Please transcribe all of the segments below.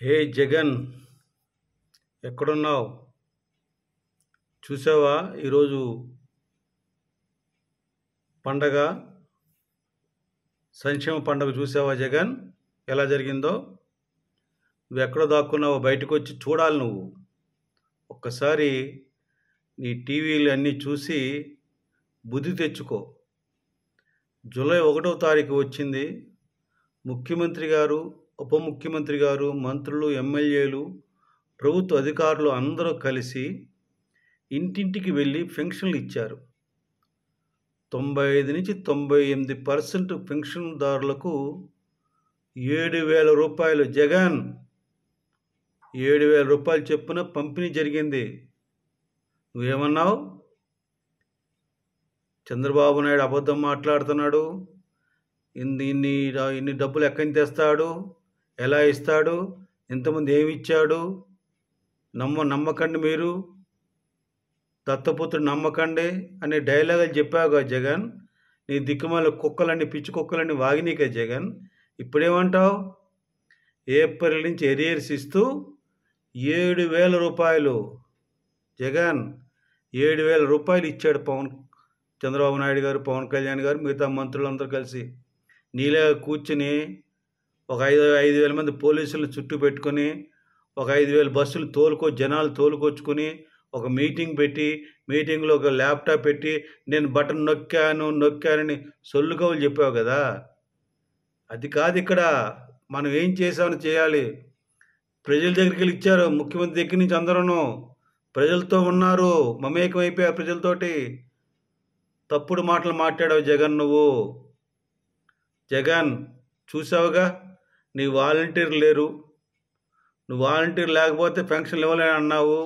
హే జగన్, ఎక్కడున్నావు? చూసావా ఈరోజు పండగ, సంక్షేమ పండగ చూసావా జగన్? ఎలా జరిగిందో? నువ్వు ఎక్కడ దాక్కున్నావో బయటకు వచ్చి చూడాలి. నువ్వు ఒక్కసారి నీ టీవీలు అన్నీ చూసి బుద్ధి తెచ్చుకో. జూలై 1వ తారీఖు వచ్చింది. ముఖ్యమంత్రి గారు, ఉప ముఖ్యమంత్రి గారు, మంత్రులు, ఎమ్మెల్యేలు, ప్రభుత్వ అధికారులు అందరూ కలిసి ఇంటింటికి వెళ్ళి పెన్షన్లు ఇచ్చారు. 95 నుంచి 98% పెన్షన్దారులకు 7,000 రూపాయలు, జగన్ 7,000 రూపాయలు చొప్పున పంపిణీ జరిగింది. నువ్వేమన్నావు? చంద్రబాబు నాయుడు అబద్ధం మాట్లాడుతున్నాడు, ఇన్ని డబ్బులు ఎక్కడి నుంచి తెస్తాడు, ఎలా ఇస్తాడు, ఇంతమంది ఏమి ఇచ్చాడు, నమ్మకండి, మీరు దత్తపుత్రుడు నమ్మకండి అనే డైలాగులు చెప్పావుగా జగన్. నీ దిక్కుమాల కుక్కలన్నీ, పిచ్చి కుక్కలన్నీ వాగినీకే జగన్. ఇప్పుడేమంటావు? ఏప్రిల్ నుంచి ఎరియర్స్ ఇస్తూ 7,000 రూపాయలు, జగన్ 7,000 రూపాయలు ఇచ్చాడు చంద్రబాబు నాయుడు గారు, పవన్ కళ్యాణ్ గారు, మిగతా మంత్రులందరూ కలిసి. నీలా కూర్చుని ఒక 5,000 మంది పోలీసులను చుట్టూ పెట్టుకొని, ఒక 5,000 బస్సులు జనాలు తోలుకొచ్చుకొని, ఒక మీటింగ్ పెట్టి, మీటింగ్లో ఒక ల్యాప్టాప్ పెట్టి, నేను బటన్ నొక్కానని సొల్లు కవులు చెప్పావు కదా. అది కాదు ఇక్కడ. మనం ఏం చేసామని చేయాలి. ప్రజల దగ్గరికి వెళ్ళి ఇచ్చారు. ముఖ్యమంత్రి దగ్గర నుంచి అందరూ ప్రజలతో ఉన్నారు, మమేకం అయిపోయారు ప్రజలతోటి. తప్పుడు మాటలు మాట్లాడావు జగన్. నువ్వు జగన్ చూసావుగా, నీ వాలంటీర్ లేరు. నువ్వు వాలంటీర్ లేకపోతే పెన్షన్లు ఇవ్వలేని అన్నావు.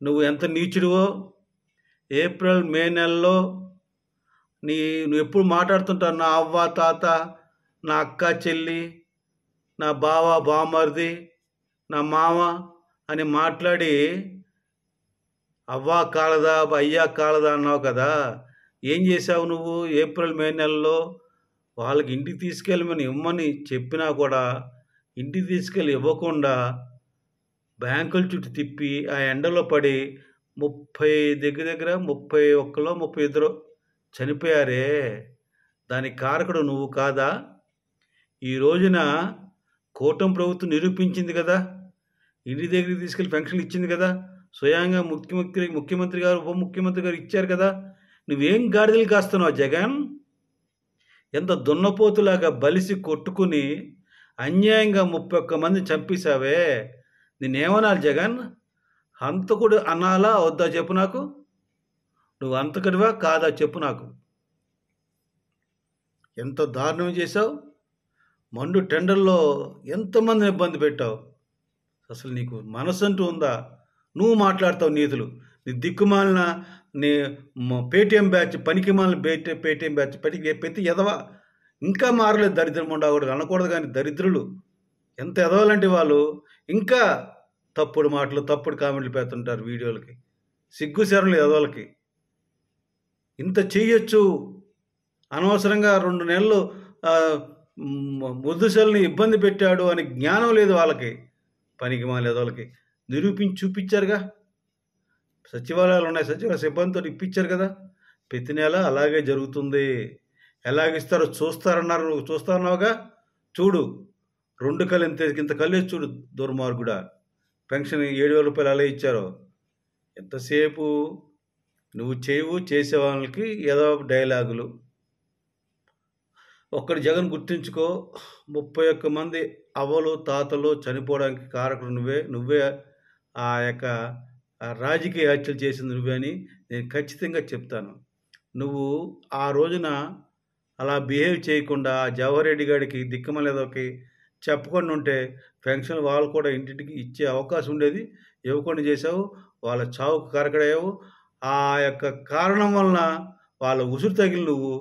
నువ్వు ఎంత నీచుడివో. ఏప్రిల్ మే నెలలో నువ్వు ఎప్పుడు మాట్లాడుతుంటావు, నా అవ్వ తాత, నా అక్క చెల్లి, నా బావ బామర్ది, నా మామ అని మాట్లాడి అవ్వా కాలదా అయ్యా కాలదా అన్నావు కదా. ఏం చేసావు నువ్వు? ఏప్రిల్ మే నెలలో వాళ్ళకి ఇంటికి తీసుకెళ్ళమని ఇవ్వమని చెప్పినా కూడా ఇంటికి తీసుకెళ్ళి ఇవ్వకుండా బ్యాంకుల చుట్టూ తిప్పి ఆ ఎండలో పడి 31లో 32 చనిపోయారే. దానికి కారకుడు నువ్వు కాదా? ఈ రోజున కూటమి ప్రభుత్వం నిరూపించింది కదా, ఇంటి దగ్గరికి తీసుకెళ్ళి పెన్షన్లు ఇచ్చింది కదా. స్వయంగా ముఖ్యమంత్రి గారు, ఉప ముఖ్యమంత్రి గారు ఇచ్చారు కదా. నువ్వేం గాడిదలు కాస్తున్నావు జగన్? ఎంత దున్నపోతులాగా బలిసి కొట్టుకుని అన్యాయంగా 31 మంది చంపేశావే. నేనేమనాలి జగన్? హంతకుడు అనాలా వద్దా చెప్పు నాకు. నువ్వు హంతకుడివా కాదా చెప్పు నాకు. ఎంత దారుణం చేశావు. మండు టెండర్లో ఎంతమందిని ఇబ్బంది పెట్టావు. అసలు నీకు మనసు అంటూ ఉందా? నువ్వు మాట్లాడతావు నీతులు. నీ దిక్కుమాలిన నీ పేటీఎం బ్యాచ్, పనికిమాలిన పేటీఎం బ్యాచ్, ప్రతి ఎదవా ఇంకా మారలేదు. దరిద్రం ఉండకూడదు అనకూడదు, కానీ దరిద్రులు ఎంత ఎదవాలంటే వాళ్ళు ఇంకా తప్పుడు మాటలు, తప్పుడు కామెంట్లు పెడుతుంటారు వీడియోలకి. సిగ్గు శరణలు ఎదవాళ్ళకి. ఇంత చెయ్యొచ్చు. అనవసరంగా 2 నెలలు ముద్దుసల్ని ఇబ్బంది పెట్టాడు అని జ్ఞానం లేదు వాళ్ళకి. పనికి మాలేదోళ్ళకి నిరూపించి చూపించారుగా. సచివాలయాలు ఉన్నాయి, సచివాలయ సిబ్బందితో ఇప్పించారు కదా. ప్రతి నెల అలాగే జరుగుతుంది. ఎలాగిస్తారో చూస్తారన్నారు, నువ్వు చూస్తాన్నావుగా. చూడు, 2 కళ్ళు ఇంత కళ్ళేసి చూడు దుర్మార్గుడా. పెన్షన్ 7,000 రూపాయలు అలా ఇచ్చారో. ఎంతసేపు నువ్వు చేసే వాళ్ళకి ఏదో డైలాగులు. ఒక్కటి జగన్ గుర్తుంచుకో, 31 మంది అవ్వలు తాతలు చనిపోవడానికి కారకుడు నువ్వే ఆ యొక్క రాజకీయ హత్యలు చేసింది నువ్వే అని నేను ఖచ్చితంగా చెప్తాను. నువ్వు ఆ రోజున అలా బిహేవ్ చేయకుండా జవహర్ రెడ్డి గారికి, దిక్కుమలేదోకి చెప్పకుండా ఉంటే పెన్షన్ వాళ్ళు కూడా ఇంటింటికి ఇచ్చే అవకాశం ఉండేది. ఇవ్వకుండా చేసావు. వాళ్ళ చావుకు కారకుడయ్యావు. ఆ యొక్క కారణం వలన వాళ్ళ ఉసురు తగిలి నువ్వు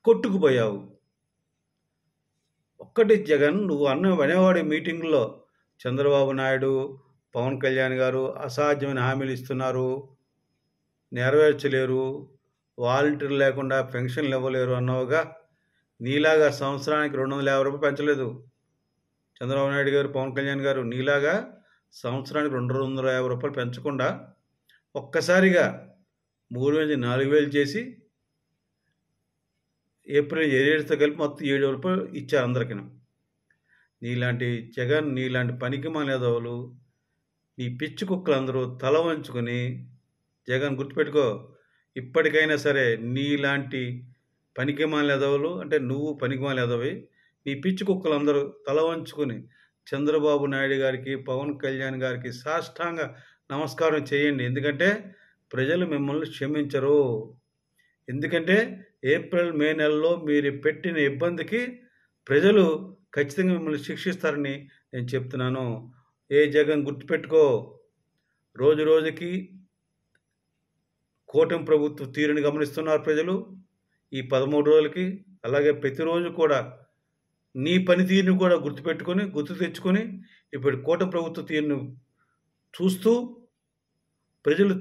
కొట్టుకుపోయావు. ఒక్కటి జగన్, నువ్వు అనేవాడి మీటింగ్లో చంద్రబాబు నాయుడు, పవన్ కళ్యాణ్ గారు అసాధ్యమైన హామీలు ఇస్తున్నారు, నెరవేర్చలేరు, వాలంటీర్లు లేకుండా పెన్షన్లు ఇవ్వలేరు అన్నావుగా. నీలాగా సంవత్సరానికి 250 రూపాయలు పెంచలేదు. చంద్రబాబు నాయుడు గారు, పవన్ కళ్యాణ్ గారు నీలాగా సంవత్సరానికి 250 రూపాయలు పెంచకుండా ఒక్కసారిగా 3,000 నుంచి 4,000 చేసి ఏప్రిల్ ఏరియర్స్తో కలిపి మొత్తం 7,000 రూపాయలు ఇచ్చారు అందరికీ. నీలాంటి జగన్, నీలాంటి పనికిమాలినదవులు, నీ పిచ్చి కుక్కలందరూ తల వంచుకొని, జగన్ గుర్తుపెట్టుకో, ఇప్పటికైనా సరే నీలాంటి పనికిమాలినదవులు, అంటే నువ్వు పనికిమాలినదవి, నీ పిచ్చి కుక్కలందరూ తల వంచుకొని చంద్రబాబు నాయుడు గారికి, పవన్ కళ్యాణ్ గారికి సాష్టాంగ నమస్కారం చేయండి. ఎందుకంటే ప్రజలు మిమ్మల్ని క్షమించరు. ఎందుకంటే ఏప్రిల్, మే నెలలో మీరు పెట్టిన ఇబ్బందికి ప్రజలు ఖచ్చితంగా మిమ్మల్ని శిక్షిస్తారని నేను చెప్తున్నాను. ఏ జగన్ గుర్తుపెట్టుకో, రోజు రోజుకి కూటమి ప్రభుత్వ తీరుని గమనిస్తున్నారు ప్రజలు ఈ 13 రోజులకి. అలాగే ప్రతిరోజు కూడా నీ పనితీరుని కూడా గుర్తు తెచ్చుకొని ఇప్పుడు కూటమి ప్రభుత్వ తీరును చూస్తూ ప్రజలు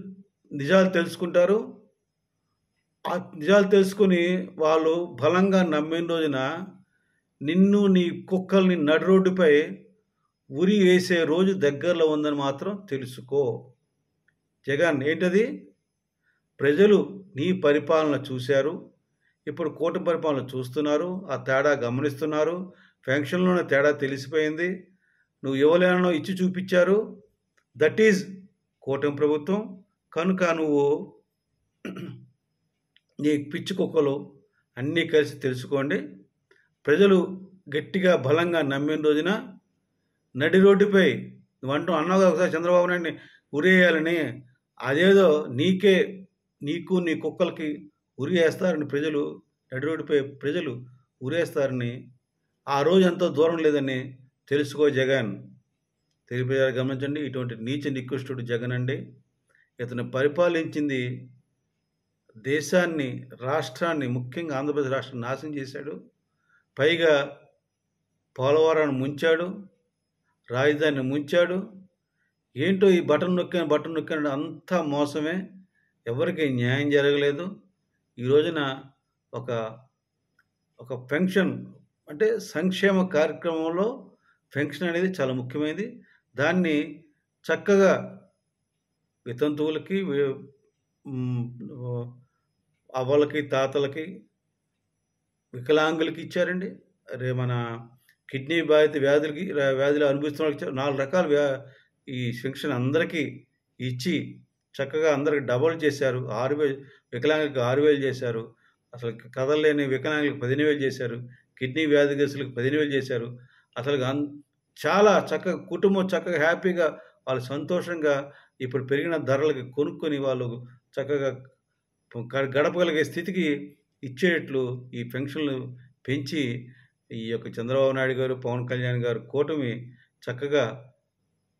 నిజాలు తెలుసుకుంటారు. ఆ నిజాలు తెలుసుకొని వాళ్ళు బలంగా నమ్మిన రోజున నిన్ను, నీ కుక్కల్ని నడి రోడ్డుపై ఉరి వేసే రోజు దగ్గరలో ఉందని మాత్రం తెలుసుకో. జగన్ ఏంటది? ప్రజలు నీ పరిపాలన చూశారు, ఇప్పుడు కూటమి పరిపాలన చూస్తున్నారు, ఆ తేడా గమనిస్తున్నారు. పెన్షన్లోనే తేడా తెలిసిపోయింది. నువ్వు ఇవ్వలేనో ఇచ్చి చూపించారు. దట్ ఈజ్ కూటమి ప్రభుత్వం. కనుక నువ్వు నీ పిచ్చి కుక్కలు అన్నీ కలిసి తెలుసుకోండి. ప్రజలు గట్టిగా బలంగా నమ్మిన రోజున నడి రోడ్డుపై నువ్వు అన్నావు కదా ఒకసారి చంద్రబాబు నాయుడిని ఉరేయాలని, అదేదో నీకు నీ కుక్కలకి ఉరి వేస్తారని ప్రజలు, నడి రోడ్డుపై ప్రజలు ఉరేస్తారని ఆ రోజు ఎంతో దూరం లేదని తెలుసుకో జగన్. తెలిపేయాలి, గమనించండి. ఇటువంటి నీచ నికృష్టుడు జగన్ అండి. ఇతను పరిపాలించింది దేశాన్ని, రాష్ట్రాన్ని, ముఖ్యంగా ఆంధ్రప్రదేశ్ రాష్ట్రాన్ని నాశనం చేశాడు. పైగా పోలవరాన్ని ముంచాడు, రాజధానిని ముంచాడు. ఏంటో ఈ బటన్ నొక్కాను అంతా మోసమే. ఎవరికి న్యాయం జరగలేదు. ఈ రోజున ఒక పెన్షన్ అంటే సంక్షేమ కార్యక్రమంలో పెన్షన్ అనేది చాలా ముఖ్యమైనది. దాన్ని చక్కగా వితంతువులకి, అవ్వలకి, తాతలకి, వికలాంగులకి ఇచ్చారండి. మన కిడ్నీ బాధిత వ్యాధులు అనుభవిస్తున్న వాళ్ళకి 4 రకాల ఈ పెన్షన్ అందరికీ ఇచ్చి చక్కగా అందరికి డబల్ చేశారు. 6,000 వికలాంగులకి 6,000 చేశారు. అసలు కదలలేని వికలాంగులకు 15,000 చేశారు. కిడ్నీ వ్యాధిగ్రస్తులకు 15,000 చేశారు. అసలు చాలా చక్కగా కుటుంబం చక్కగా హ్యాపీగా వాళ్ళు సంతోషంగా ఇప్పుడు పెరిగిన ధరలకి కొనుక్కొని వాళ్ళు చక్కగా గడపగలిగే స్థితికి ఇచ్చేటట్లు ఈ పెన్షన్లు పెంచి ఈ యొక్క చంద్రబాబు నాయుడు గారు, పవన్ కళ్యాణ్ గారు కూటమి చక్కగా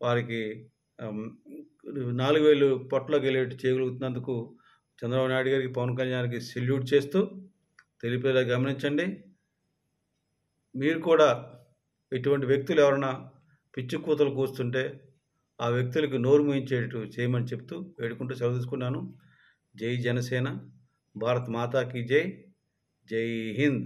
వారికి 4,000 పొట్టలోకి వెళ్ళేట్టు చేయగలుగుతున్నందుకు చంద్రబాబు నాయుడు గారికి, పవన్ కళ్యాణ్కి సెల్యూట్ చేస్తూ తెలిపేలా గమనించండి. మీరు కూడా ఇటువంటి వ్యక్తులు ఎవరైనా పిచ్చి కూతలు కూస్తుంటే ఆ వ్యక్తులకు నోరు మూయించేటట్టు చేయమని చెప్తూ వేడుకుంటూ సెలవు తీసుకున్నాను. జై జనసేన, భారత్ మాతాకి జై, జై హింద్.